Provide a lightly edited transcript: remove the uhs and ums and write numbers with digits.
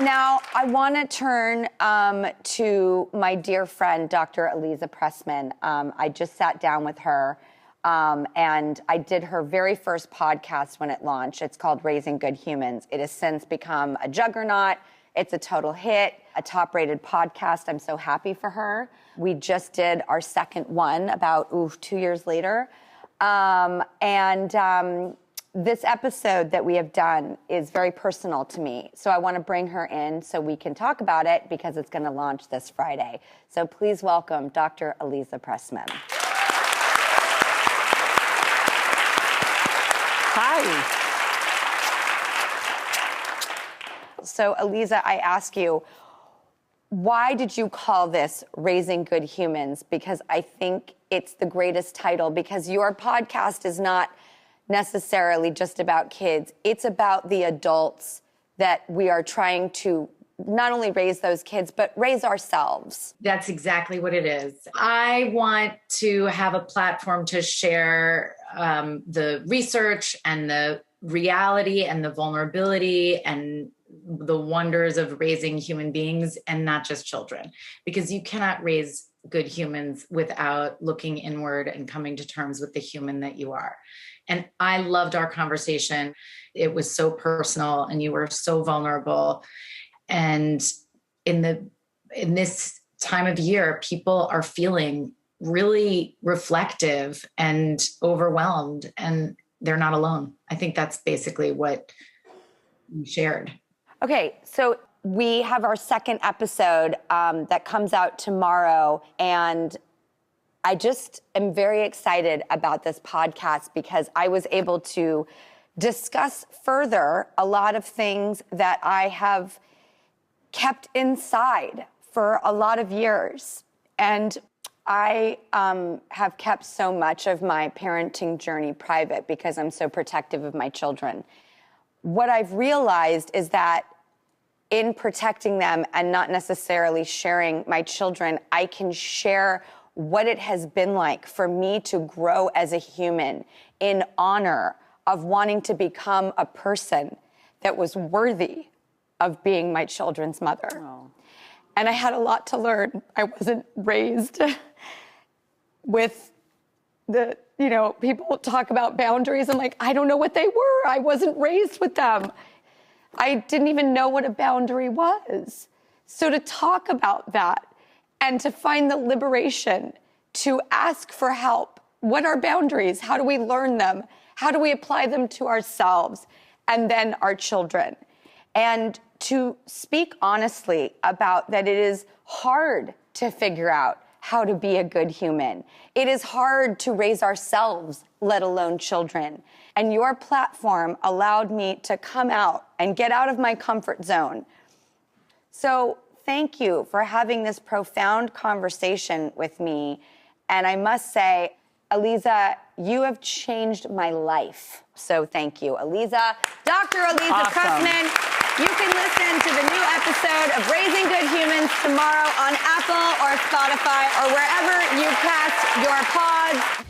Now, I want to turn to my dear friend, Dr. Aliza Pressman. I just sat down with her, and I did her very first podcast when it launched. It's called Raising Good Humans. It has since become a juggernaut. It's a total hit, a top-rated podcast. I'm so happy for her. We just did our second one about 2 years later. This episode that we have done is very personal to me. So I want to bring her in so we can talk about it because it's going to launch this Friday. So please welcome Dr. Aliza Pressman. Hi. So Aliza, I ask you, why did you call this Raising Good Humans? Because I think it's the greatest title, because your podcast is not necessarily just about kids. It's about the adults that we are trying to not only raise those kids, but raise ourselves. That's exactly what it is. I want to have a platform to share the research and the reality and the vulnerability and the wonders of raising human beings and not just children, because you cannot raise good humans without looking inward and coming to terms with the human that you are. And I loved our conversation. It was so personal and you were so vulnerable. And in this time of year, people are feeling really reflective and overwhelmed, and they're not alone. I think that's basically what you shared. Okay, so we have our second episode that comes out tomorrow, and I just am very excited about this podcast because I was able to discuss further a lot of things that I have kept inside for a lot of years. And I have kept so much of my parenting journey private because I'm so protective of my children. What I've realized is that in protecting them and not necessarily sharing my children, I can share what it has been like for me to grow as a human in honor of wanting to become a person that was worthy of being my children's mother. Oh. And I had a lot to learn. I wasn't raised with people talk about boundaries. I'm like, I don't know what they were. I wasn't raised with them. I didn't even know what a boundary was. So to talk about that and to find the liberation to ask for help. What are boundaries? How do we learn them? How do we apply them to ourselves and then our children? And to speak honestly about that it is hard to figure out how to be a good human. It is hard to raise ourselves, let alone children. And your platform allowed me to come out and get out of my comfort zone. So thank you for having this profound conversation with me. And I must say, Aliza, you have changed my life. So thank you, Aliza. Dr. Aliza Pressman. You can listen to the new episode of Raising Good Humans tomorrow on Apple or Spotify or wherever you cast your pods.